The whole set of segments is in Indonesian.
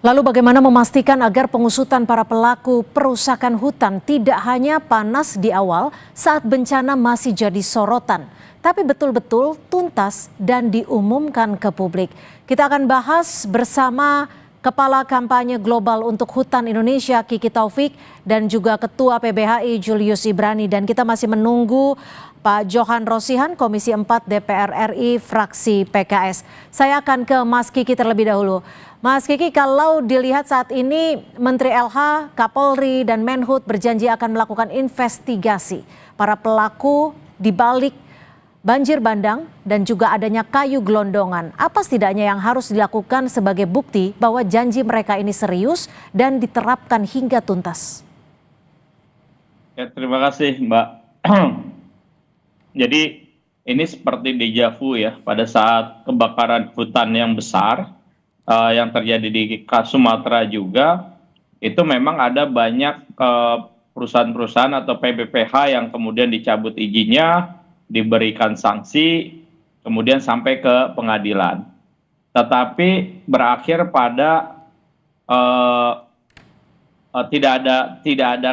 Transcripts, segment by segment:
Lalu bagaimana memastikan agar pengusutan para pelaku perusakan hutan tidak hanya panas di awal saat bencana masih jadi sorotan, tapi betul-betul tuntas dan diumumkan ke publik. Kita akan bahas bersama Kepala Kampanye Global untuk Hutan Indonesia Kiki Taufik dan juga Ketua PBHI Julius Ibrani, dan kita masih menunggu Pak Johan Rosihan, Komisi 4 DPR RI, fraksi PKS. Saya akan ke Mas Kiki terlebih dahulu. Mas Kiki, kalau dilihat saat ini Menteri LH, Kapolri, dan Menhub berjanji akan melakukan investigasi para pelaku di balik banjir bandang dan juga adanya kayu gelondongan. Apa setidaknya yang harus dilakukan sebagai bukti bahwa janji mereka ini serius dan diterapkan hingga tuntas? Ya, terima kasih, Mbak. Jadi ini seperti deja vu ya, pada saat kebakaran hutan yang besar yang terjadi di Sumatera juga, itu memang ada banyak perusahaan-perusahaan atau PBPH yang kemudian dicabut izinnya, diberikan sanksi, kemudian sampai ke pengadilan. Tetapi berakhir pada tidak ada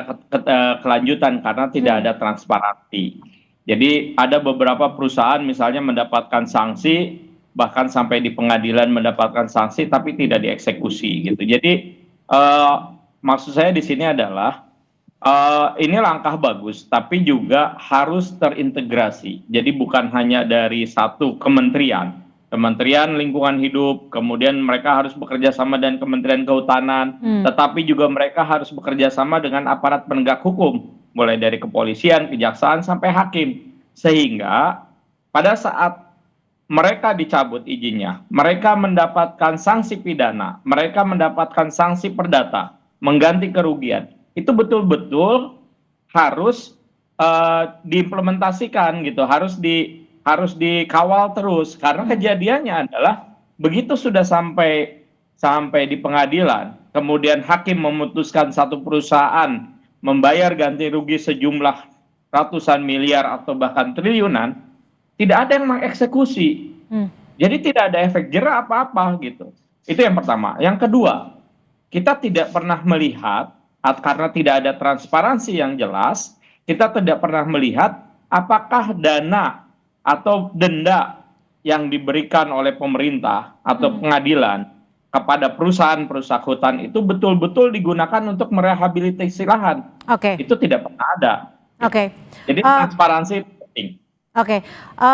kelanjutan karena tidak ada transparansi. Jadi ada beberapa perusahaan misalnya mendapatkan sanksi, bahkan sampai di pengadilan mendapatkan sanksi, tapi tidak dieksekusi gitu. Jadi maksud saya di sini adalah ini langkah bagus, tapi juga harus terintegrasi. Jadi bukan hanya dari satu kementerian lingkungan hidup, kemudian mereka harus bekerja sama dengan Kementerian Kehutanan, tetapi juga mereka harus bekerja sama dengan aparat penegak hukum, mulai dari kepolisian, kejaksaan, sampai hakim. Sehingga pada saat mereka dicabut izinnya, mereka mendapatkan sanksi pidana, mereka mendapatkan sanksi perdata, mengganti kerugian, itu betul-betul harus diimplementasikan gitu, harus dikawal terus, karena kejadiannya adalah begitu sudah sampai di pengadilan, kemudian hakim memutuskan satu perusahaan membayar ganti rugi sejumlah ratusan miliar atau bahkan triliunan, tidak ada yang mengeksekusi. Jadi tidak ada efek jera apa-apa gitu. Itu yang pertama. Yang kedua, kita tidak pernah melihat, karena tidak ada transparansi yang jelas, kita tidak pernah melihat apakah dana atau denda yang diberikan oleh pemerintah atau pengadilan kepada perusahaan-perusahaan hutan itu betul-betul digunakan untuk merehabilitasi lahan. Itu tidak pernah ada. Jadi transparansi itu penting.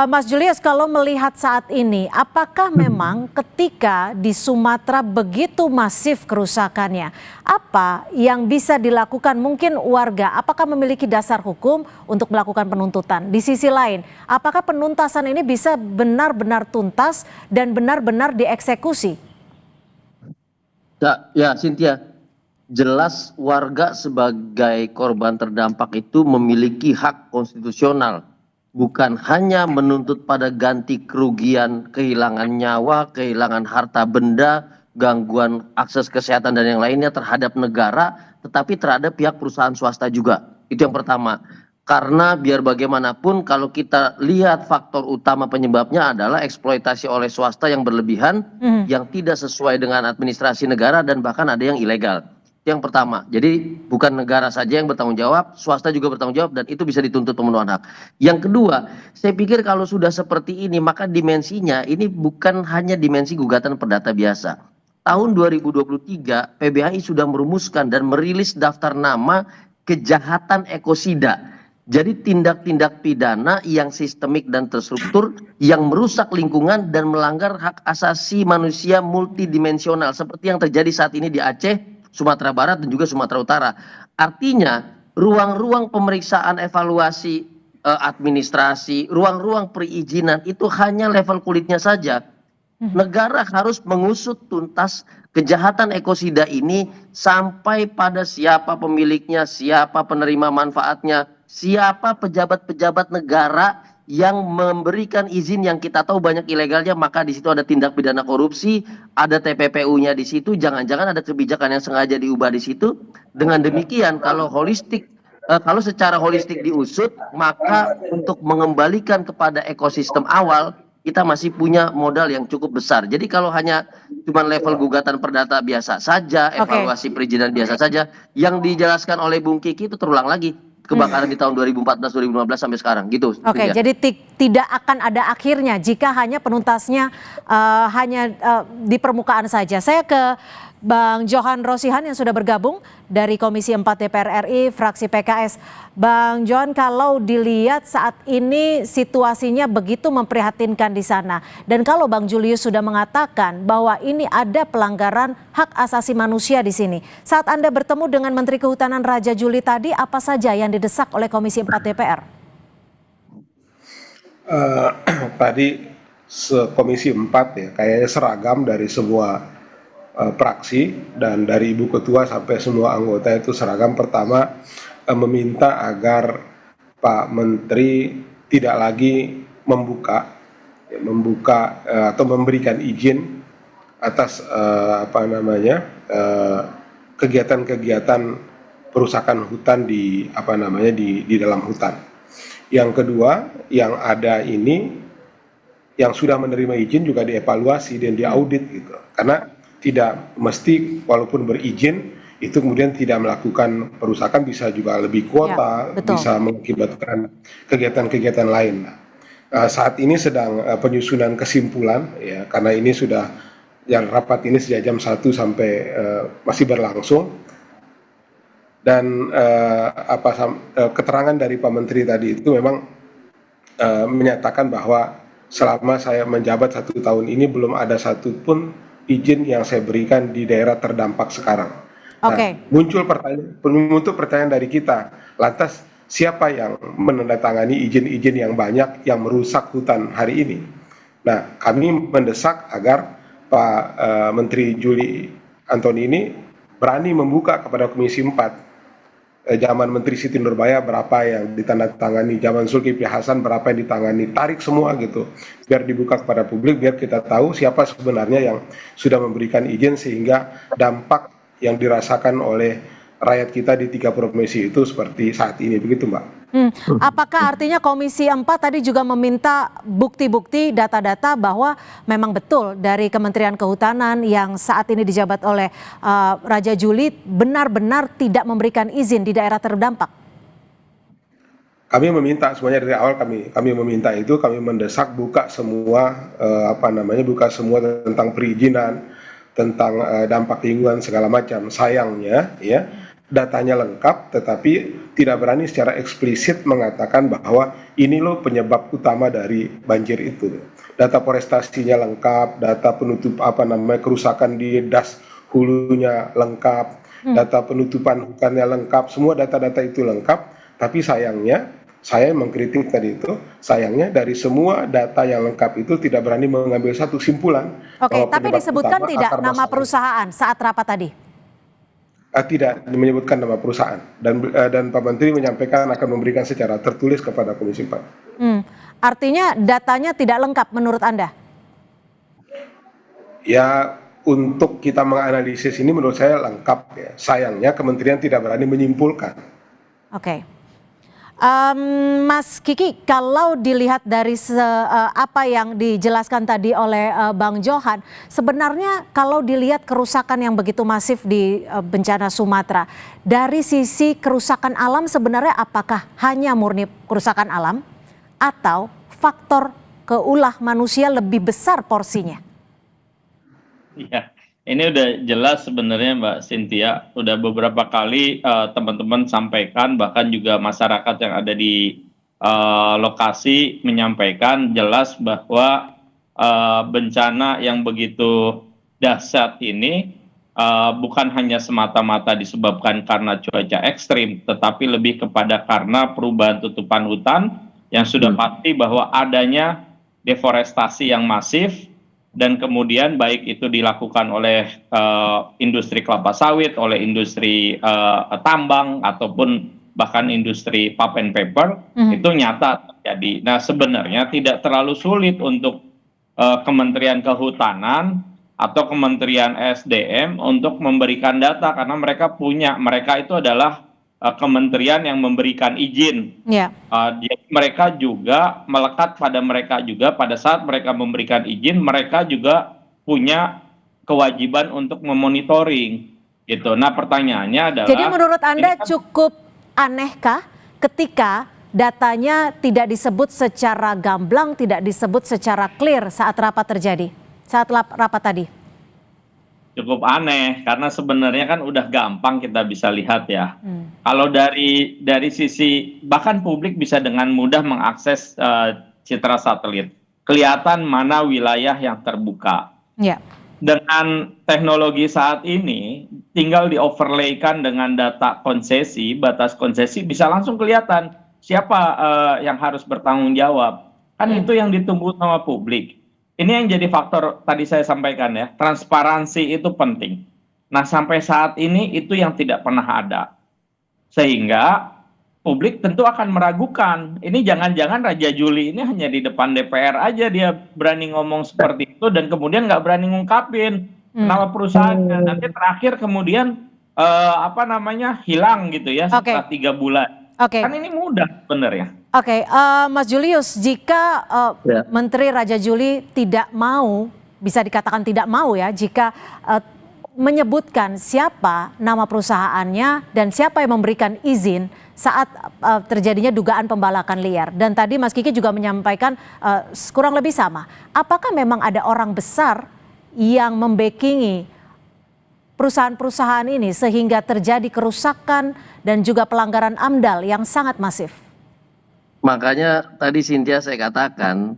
Mas Julius, kalau melihat saat ini, apakah memang ketika di Sumatera begitu masif kerusakannya, apa yang bisa dilakukan mungkin warga? Apakah memiliki dasar hukum untuk melakukan penuntutan? Di sisi lain, apakah penuntasan ini bisa benar-benar tuntas dan benar-benar dieksekusi? Ya, Cynthia, jelas warga sebagai korban terdampak itu memiliki hak konstitusional. Bukan hanya menuntut pada ganti kerugian, kehilangan nyawa, kehilangan harta benda, gangguan akses kesehatan dan yang lainnya terhadap negara, tetapi terhadap pihak perusahaan swasta juga. Itu yang pertama. Karena biar bagaimanapun kalau kita lihat faktor utama penyebabnya adalah eksploitasi oleh swasta yang berlebihan, yang tidak sesuai dengan administrasi negara dan bahkan ada yang ilegal. Yang pertama, jadi bukan negara saja yang bertanggung jawab, swasta juga bertanggung jawab, dan itu bisa dituntut pemenuhan hak. Yang kedua, saya pikir kalau sudah seperti ini, maka dimensinya ini bukan hanya dimensi gugatan perdata biasa. Tahun 2023, PBHI sudah merumuskan dan merilis daftar nama kejahatan ekosida. Jadi tindak-tindak pidana yang sistemik dan terstruktur, yang merusak lingkungan dan melanggar hak asasi manusia multidimensional, seperti yang terjadi saat ini di Aceh, Sumatera Barat dan juga Sumatera Utara. Artinya ruang-ruang pemeriksaan evaluasi administrasi, ruang-ruang perizinan itu hanya level kulitnya saja. Negara harus mengusut tuntas kejahatan ekosida ini sampai pada siapa pemiliknya, siapa penerima manfaatnya, siapa pejabat-pejabat negara yang memberikan izin yang kita tahu banyak ilegalnya, maka di situ ada tindak pidana korupsi, ada TPPU-nya di situ, jangan-jangan ada kebijakan yang sengaja diubah di situ. Dengan demikian kalau secara holistik diusut, maka untuk mengembalikan kepada ekosistem awal kita masih punya modal yang cukup besar. Jadi kalau hanya cuma level gugatan perdata biasa saja, evaluasi perizinan biasa saja. Yang dijelaskan oleh Bung Kiki itu terulang lagi kebakaran di tahun 2014, 2015 sampai sekarang gitu. Oke, jadi tidak akan ada akhirnya jika hanya penuntasnya hanya di permukaan saja. Saya ke Bang Johan Rosihan yang sudah bergabung dari Komisi 4 DPR RI, fraksi PKS. Bang Johan, kalau dilihat saat ini situasinya begitu memprihatinkan di sana. Dan kalau Bang Julius sudah mengatakan bahwa ini ada pelanggaran hak asasi manusia di sini. Saat Anda bertemu dengan Menteri Kehutanan Raja Juli tadi, apa saja yang didesak oleh Komisi 4 DPR? Tadi Komisi 4 ya, kayaknya seragam dari semua praksi dan dari Ibu Ketua sampai semua anggota itu seragam. Pertama, meminta agar Pak Menteri tidak lagi membuka atau memberikan izin atas kegiatan-kegiatan perusakan hutan di dalam hutan. Yang kedua, yang ada ini yang sudah menerima izin juga dievaluasi dan diaudit gitu. Karena tidak mesti walaupun berizin itu kemudian tidak melakukan perusakan, bisa juga lebih kuota, bisa mengakibatkan kegiatan-kegiatan lain. Saat ini sedang penyusunan kesimpulan ya, karena ini sudah yang rapat ini sejak jam 1 sampai masih berlangsung. Dan keterangan dari Pak Menteri tadi itu memang menyatakan bahwa selama saya menjabat 1 tahun ini belum ada satupun izin yang saya berikan di daerah terdampak sekarang. Nah, muncul pertanyaan dari kita, lantas siapa yang menandatangani izin-izin yang banyak yang merusak hutan hari ini? Nah, kami mendesak agar Pak Menteri Juli Antoni ini berani membuka kepada Komisi 4. Zaman Menteri Siti Nurbaya berapa yang ditandatangani, zaman Zulkifli Hasan berapa yang ditangani, tarik semua gitu, biar dibuka kepada publik, biar kita tahu siapa sebenarnya yang sudah memberikan izin sehingga dampak yang dirasakan oleh rakyat kita di 3 provinsi itu seperti saat ini, begitu Mbak. Apakah artinya Komisi 4 tadi juga meminta bukti-bukti, data-data bahwa memang betul dari Kementerian Kehutanan yang saat ini dijabat oleh Raja Juli benar-benar tidak memberikan izin di daerah terdampak? Kami meminta semuanya dari awal, kami meminta itu, kami mendesak buka semua buka semua tentang perizinan, tentang dampak lingkungan segala macam. Sayangnya ya, datanya lengkap tetapi tidak berani secara eksplisit mengatakan bahwa ini loh penyebab utama dari banjir itu. Data forestasinya lengkap, data penutup kerusakan di das hulunya lengkap, data penutupan hutannya lengkap, semua data-data itu lengkap. Tapi sayangnya, saya mengkritik tadi itu, sayangnya dari semua data yang lengkap itu tidak berani mengambil satu simpulan. Oke, tapi disebutkan tidak nama perusahaan saat rapat tadi? Tidak menyebutkan nama perusahaan, dan Pak Menteri menyampaikan akan memberikan secara tertulis kepada Komisi 4. Artinya datanya tidak lengkap menurut Anda? Ya, untuk kita menganalisis ini menurut saya lengkap ya. Sayangnya kementerian tidak berani menyimpulkan. Oke. Mas Kiki, kalau dilihat dari apa yang dijelaskan tadi oleh Bang Johan, sebenarnya kalau dilihat kerusakan yang begitu masif di bencana Sumatera, dari sisi kerusakan alam sebenarnya apakah hanya murni kerusakan alam atau faktor keulah manusia lebih besar porsinya? Iya. Ini udah jelas sebenarnya Mbak Cynthia, udah beberapa kali teman-teman sampaikan, bahkan juga masyarakat yang ada di lokasi menyampaikan jelas bahwa bencana yang begitu dahsyat ini bukan hanya semata-mata disebabkan karena cuaca ekstrim, tetapi lebih kepada karena perubahan tutupan hutan yang sudah pasti bahwa adanya deforestasi yang masif. Dan kemudian baik itu dilakukan oleh industri kelapa sawit, oleh industri tambang, ataupun bahkan industri pulp and paper, itu nyata terjadi. Nah sebenarnya tidak terlalu sulit untuk Kementerian Kehutanan atau Kementerian SDM untuk memberikan data, karena mereka itu adalah kementerian yang memberikan izin. Jadi mereka juga melekat pada mereka juga pada saat mereka memberikan izin, mereka juga punya kewajiban untuk memonitoring gitu. Nah, pertanyaannya adalah, Jadi menurut Anda ini kan- cukup anehkah ketika datanya tidak disebut secara gamblang, tidak disebut secara clear saat rapat terjadi, saat rapat tadi? cukup aneh karena sebenarnya kan udah gampang kita bisa lihat ya. Kalau dari sisi bahkan publik bisa dengan mudah mengakses citra satelit, kelihatan mana wilayah yang terbuka. Ya. Dengan teknologi saat ini, tinggal di-overlaykan dengan data konsesi, batas konsesi, bisa langsung kelihatan siapa yang harus bertanggung jawab. Kan itu yang ditunggu sama publik. Ini yang jadi faktor tadi saya sampaikan ya, transparansi itu penting. Nah, sampai saat ini itu yang tidak pernah ada. Sehingga publik tentu akan meragukan, ini jangan-jangan Raja Juli ini hanya di depan DPR aja dia berani ngomong seperti itu dan kemudian nggak berani ngungkapin nama perusahaannya. Nanti terakhir kemudian hilang gitu ya setelah 3 bulan. Kan ini mudah sebenarnya. Oke, Mas Julius, jika Menteri Raja Juli tidak mau, bisa dikatakan tidak mau ya, jika menyebutkan siapa nama perusahaannya dan siapa yang memberikan izin saat terjadinya dugaan pembalakan liar. Dan tadi Mas Kiki juga menyampaikan kurang lebih sama. Apakah memang ada orang besar yang membackingi perusahaan-perusahaan ini sehingga terjadi kerusakan dan juga pelanggaran AMDAL yang sangat masif? Makanya tadi Cynthia saya katakan,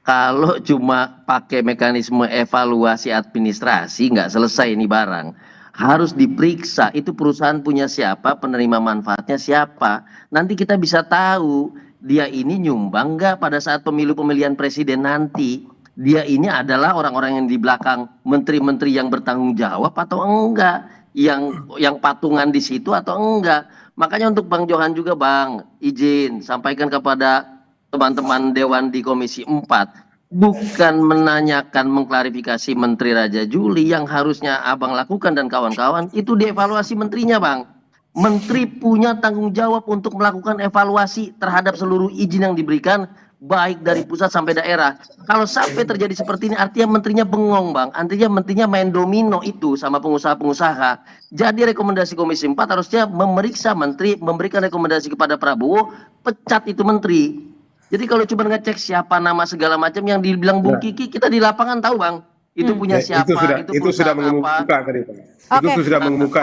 kalau cuma pakai mekanisme evaluasi administrasi nggak selesai ini barang. Harus diperiksa itu perusahaan punya siapa, penerima manfaatnya siapa. Nanti kita bisa tahu dia ini nyumbang nggak pada saat pemilihan presiden nanti. Dia ini adalah orang-orang yang di belakang menteri-menteri yang bertanggung jawab atau enggak, yang patungan di situ atau enggak. Makanya untuk Bang Johan juga Bang, izin sampaikan kepada teman-teman Dewan di Komisi 4, bukan menanyakan mengklarifikasi Menteri Raja Juli, yang harusnya Abang lakukan dan kawan-kawan itu dievaluasi menterinya Bang. Menteri punya tanggung jawab untuk melakukan evaluasi terhadap seluruh izin yang diberikan, baik dari pusat sampai daerah. Kalau sampai terjadi seperti ini artinya menterinya bengong Bang, artinya menterinya main domino itu sama pengusaha-pengusaha. Jadi rekomendasi Komisi 4 harusnya memeriksa menteri, memberikan rekomendasi kepada Prabowo, pecat itu menteri. Jadi kalau cuma ngecek siapa nama segala macam yang dibilang Bung Kiki, kita di lapangan tahu Bang, itu punya siapa, itu sudah mengemuka tadi Pak. Itu sudah mengemuka.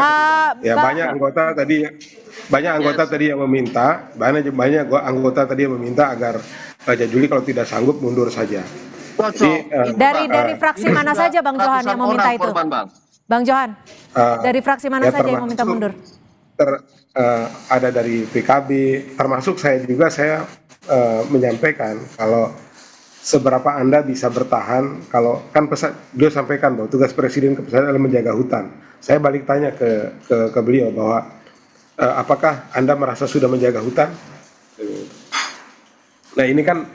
Ya banyak anggota tadi yang meminta, banyak anggota tadi yang meminta agar Raja Juli kalau tidak sanggup mundur saja. Jadi, dari fraksi mana saja Bang Johan yang meminta itu? Bang Johan, dari fraksi mana saja yang meminta mundur? Ada dari PKB, termasuk saya juga, saya menyampaikan kalau seberapa Anda bisa bertahan, kalau kan beliau sampaikan bahwa tugas Presiden adalah menjaga hutan. Saya balik tanya ke beliau bahwa apakah Anda merasa sudah menjaga hutan? Nah ini kan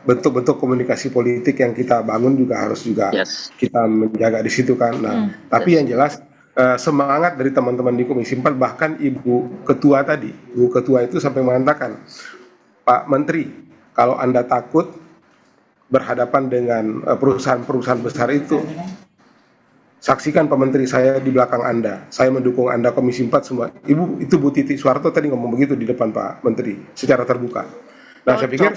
bentuk-bentuk komunikasi politik yang kita bangun juga harus kita menjaga di situ kan. Nah, tapi yang jelas semangat dari teman-teman di Komisi 4, bahkan Ibu Ketua tadi, Ibu Ketua itu sampai mengatakan, Pak Menteri, kalau Anda takut berhadapan dengan perusahaan-perusahaan besar itu, saksikan Pak Menteri, saya di belakang Anda, saya mendukung Anda Komisi 4 semua. Ibu, itu Bu Titi Soeharto tadi ngomong begitu di depan Pak Menteri secara terbuka. Nah, saya pikir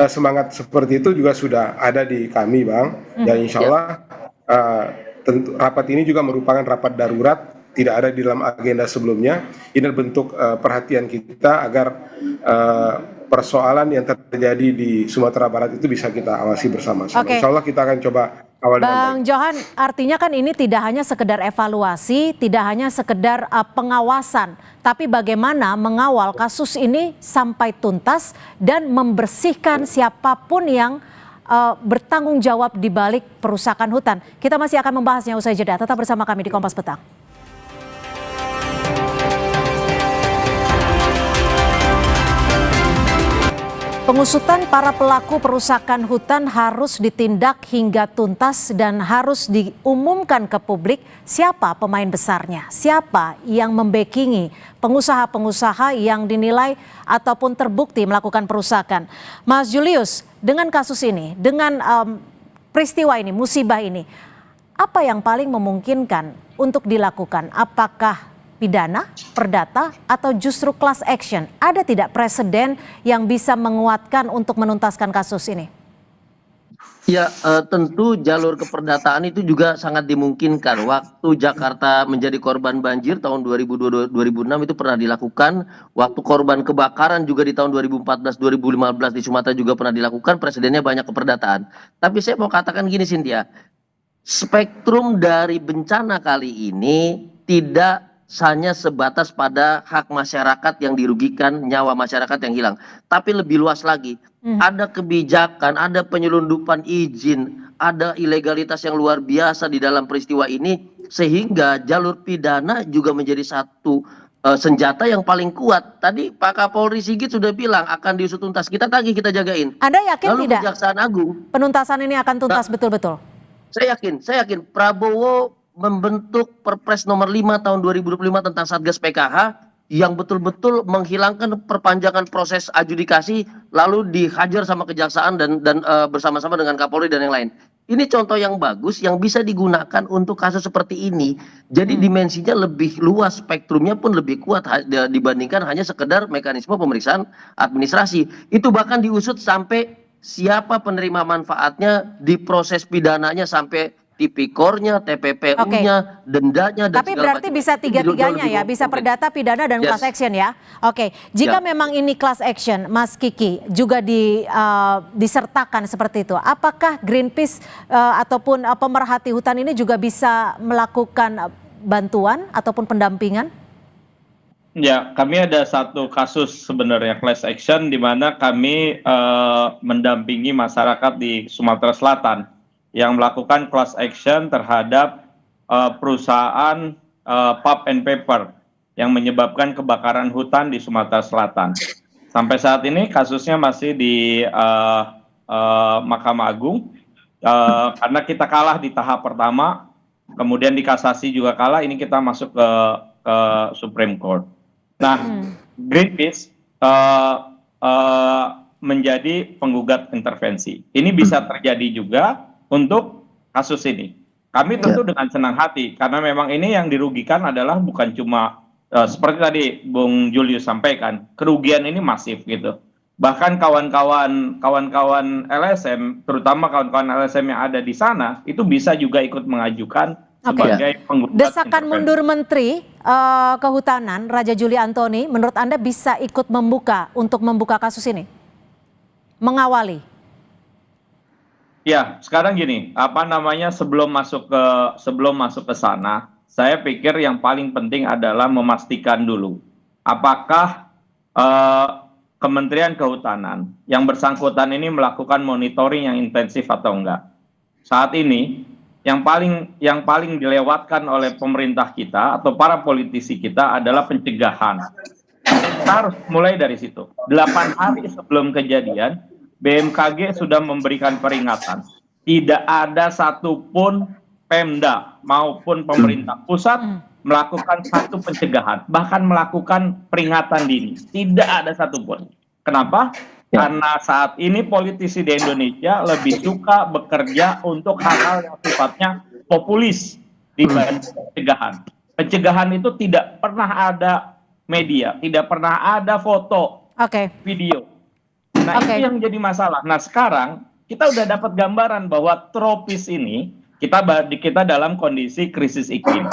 semangat seperti itu juga sudah ada di kami, Bang. Dan insya Allah tentu rapat ini juga merupakan rapat darurat, tidak ada di dalam agenda sebelumnya. Ini bentuk perhatian kita agar persoalan yang terjadi di Sumatera Barat itu bisa kita awasi bersama-sama. Insya Allah kita akan coba awal. Bang Johan, artinya kan ini tidak hanya sekedar evaluasi, tidak hanya sekedar pengawasan, tapi bagaimana mengawal kasus ini sampai tuntas dan membersihkan siapapun yang bertanggung jawab di balik perusakan hutan. Kita masih akan membahasnya usai jeda. Tetap bersama kami di Kompas Petang. Pengusutan para pelaku perusakan hutan harus ditindak hingga tuntas dan harus diumumkan ke publik siapa pemain besarnya, siapa yang membackingi pengusaha-pengusaha yang dinilai ataupun terbukti melakukan perusakan. Mas Julius, dengan kasus ini, dengan peristiwa ini, musibah ini, apa yang paling memungkinkan untuk dilakukan? Apakah pidana, perdata, atau justru class action? Ada tidak presiden yang bisa menguatkan untuk menuntaskan kasus ini? Ya, tentu jalur keperdataan itu juga sangat dimungkinkan. Waktu Jakarta menjadi korban banjir tahun 2002-2006 itu pernah dilakukan. Waktu korban kebakaran juga di tahun 2014-2015 di Sumatera juga pernah dilakukan. Presidennya banyak keperdataan. Tapi saya mau katakan gini, Cynthia. Spektrum dari bencana kali ini tidak hanya sebatas pada hak masyarakat yang dirugikan, nyawa masyarakat yang hilang, tapi lebih luas lagi. Ada kebijakan, ada penyelundupan izin, ada ilegalitas yang luar biasa di dalam peristiwa ini, sehingga jalur pidana juga menjadi satu senjata yang paling kuat. Tadi Pak Kapolri Sigit sudah bilang akan diusut tuntas. Kita tagih, kita jagain. Anda yakin Lalu tidak Kejaksaan Agung, penuntasan ini akan tuntas betul-betul? saya yakin Prabowo membentuk Perpres nomor 5 tahun 2025 tentang Satgas PKH yang betul-betul menghilangkan perpanjangan proses adjudikasi lalu dihajar sama kejaksaan dan bersama-sama dengan Kapolri dan yang lain. Ini contoh yang bagus yang bisa digunakan untuk kasus seperti ini. Jadi dimensinya lebih luas, spektrumnya pun lebih kuat dibandingkan hanya sekedar mekanisme pemeriksaan administrasi. Itu bahkan diusut sampai siapa penerima manfaatnya, di proses pidananya sampai tipikornya, TPPU-nya, dendanya, dan tapi segala berarti macam. bisa tiga-tiganya ya, bisa perdata, pidana, dan class action ya. Oke, jika memang ini class action, Mas Kiki, juga disertakan seperti itu, apakah Greenpeace ataupun pemerhati hutan ini juga bisa melakukan bantuan ataupun pendampingan? Ya, kami ada satu kasus sebenarnya class action di mana kami mendampingi masyarakat di Sumatera Selatan yang melakukan class action terhadap perusahaan pulp and paper yang menyebabkan kebakaran hutan di Sumatera Selatan. Sampai saat ini kasusnya masih di Mahkamah Agung karena kita kalah di tahap pertama, kemudian di kasasi juga kalah, ini kita masuk ke Supreme Court. Nah, Greenpeace menjadi penggugat intervensi. Ini bisa terjadi juga untuk kasus ini. Kami tentu dengan senang hati karena memang ini yang dirugikan adalah bukan cuma seperti tadi Bung Julius sampaikan, kerugian ini masif gitu. Bahkan kawan-kawan LSM, terutama kawan-kawan LSM yang ada di sana, itu bisa juga ikut mengajukan sebagai penggugat Desakan intervensi. mundur Menteri Kehutanan Raja Juli Antoni, menurut Anda bisa ikut untuk membuka kasus ini, mengawali? Ya, sekarang gini, sebelum masuk ke sana, saya pikir yang paling penting adalah memastikan dulu apakah Kementerian Kehutanan yang bersangkutan ini melakukan monitoring yang intensif atau enggak. Saat ini yang paling dilewatkan oleh pemerintah kita atau para politisi kita adalah pencegahan. Kita harus mulai dari situ. 8 hari sebelum kejadian, BMKG sudah memberikan peringatan. Tidak ada satupun Pemda maupun pemerintah pusat melakukan satu pencegahan, bahkan melakukan peringatan dini. Tidak ada satupun. Kenapa? Karena saat ini politisi di Indonesia lebih suka bekerja untuk hal-hal yang sifatnya populis dibanding pencegahan. Pencegahan itu tidak pernah ada media, tidak pernah ada foto, video. Nah, itu yang jadi masalah. Nah, sekarang kita udah dapat gambaran bahwa tropis ini kita dalam kondisi krisis iklim.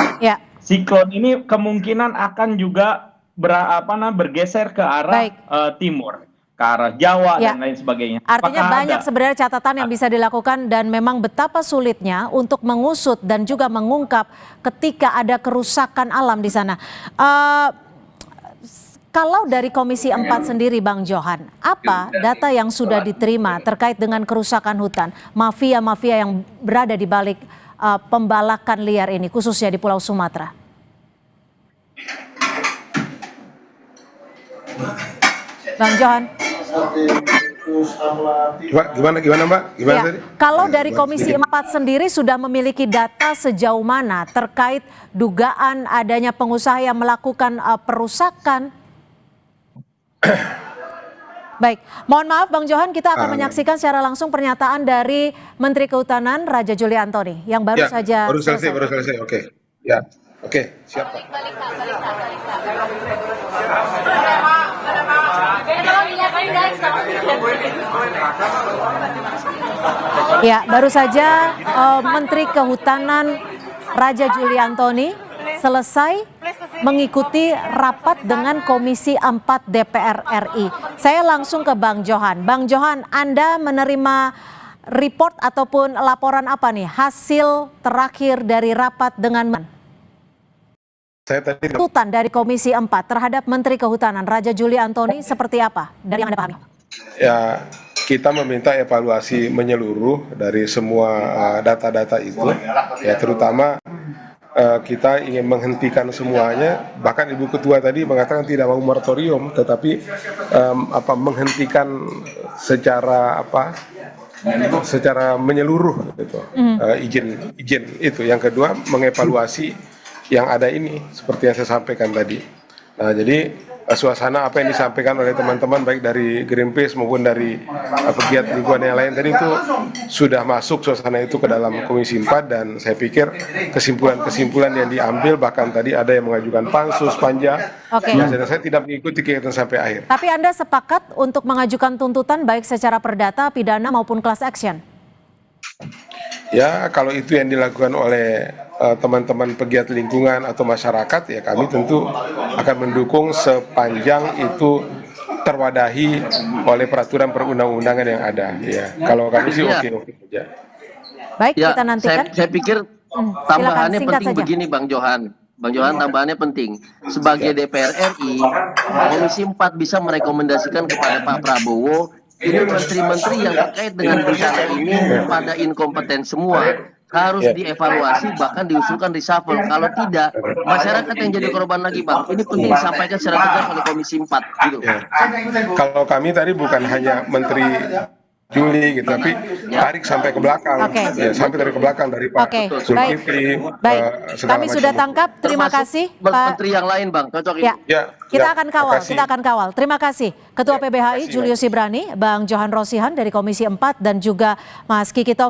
Siklon ini kemungkinan akan juga bergeser ke arah timur, ke arah Jawa dan lain sebagainya. Artinya banyak sebenarnya catatan yang bisa dilakukan dan memang betapa sulitnya untuk mengusut dan juga mengungkap ketika ada kerusakan alam di sana. Kalau dari Komisi 4 sendiri, Bang Johan, apa data yang sudah diterima terkait dengan kerusakan hutan, mafia-mafia yang berada di balik pembalakan liar ini, khususnya di Pulau Sumatera? Bang Johan. Gimana Mbak? Gimana tadi? Kalau dari Komisi 4 sendiri sudah memiliki data sejauh mana terkait dugaan adanya pengusaha yang melakukan perusakan? Baik, mohon maaf Bang Johan, kita akan menyaksikan secara langsung pernyataan dari Menteri Kehutanan Raja Juli Antoni yang baru saja baru selesai. Oke. Ya, oke, siap Pak. Ya, baru saja Menteri Kehutanan Raja Juli Antoni selesai mengikuti rapat dengan Komisi 4 DPR RI. Saya langsung ke Bang Johan. Bang Johan, Anda menerima report ataupun laporan apa nih hasil terakhir dari rapat dengan Saya tadi tuntutan dari Komisi 4 terhadap Menteri Kehutanan Raja Juli Antoni seperti apa dari yang Anda pahami? ya kita meminta evaluasi menyeluruh dari semua data-data itu, ya terutama kita ingin menghentikan semuanya. Bahkan Ibu Ketua tadi mengatakan tidak mau moratorium, tetapi menghentikan secara menyeluruh gitu. Izin itu. Yang kedua, mengevaluasi yang ada ini seperti yang saya sampaikan tadi. Nah, jadi suasana apa yang disampaikan oleh teman-teman baik dari Greenpeace maupun dari pegiat lingkungan yang lain tadi itu sudah masuk suasana itu ke dalam Komisi 4, dan saya pikir kesimpulan-kesimpulan yang diambil, bahkan tadi ada yang mengajukan pansus panjang. Ya, dan saya tidak mengikuti kegiatan sampai akhir. Tapi Anda sepakat untuk mengajukan tuntutan baik secara perdata, pidana maupun class action? Ya, kalau itu yang dilakukan oleh teman-teman pegiat lingkungan atau masyarakat, ya kami tentu akan mendukung sepanjang itu terwadahi oleh peraturan perundang-undangan yang ada. Ya, kalau kami sih oke-oke saja. Baik, Ya, kita nantikan. saya pikir tambahannya singkat penting saja. begini Bang Johan. Bang Johan, tambahannya penting. Sebagai DPR RI, Komisi 4 bisa merekomendasikan kepada Pak Prabowo, ini menteri-menteri yang terkait dengan bencana ini pada inkompeten semua, harus dievaluasi, bahkan diusulkan reshuffle. Kalau tidak, masyarakat yang jadi korban lagi, Bang. Ini penting disampaikan secara tegas oleh Komisi 4 gitu. Ya. Kalau kami tadi bukan hanya Menteri Juli gitu, tapi tarik sampai ke belakang, ya, sampai dari ke belakang dari Pak Zulkifli. Baik, kami sudah tangkap. Terima kasih, Pak. Menteri yang lain, Bang, cocok ini. Ya, kita akan kawal. Terima kasih, Ketua PBHI Julius Ibrani, Bang Johan Rosihan dari Komisi 4, dan juga Mas Kiki Taufik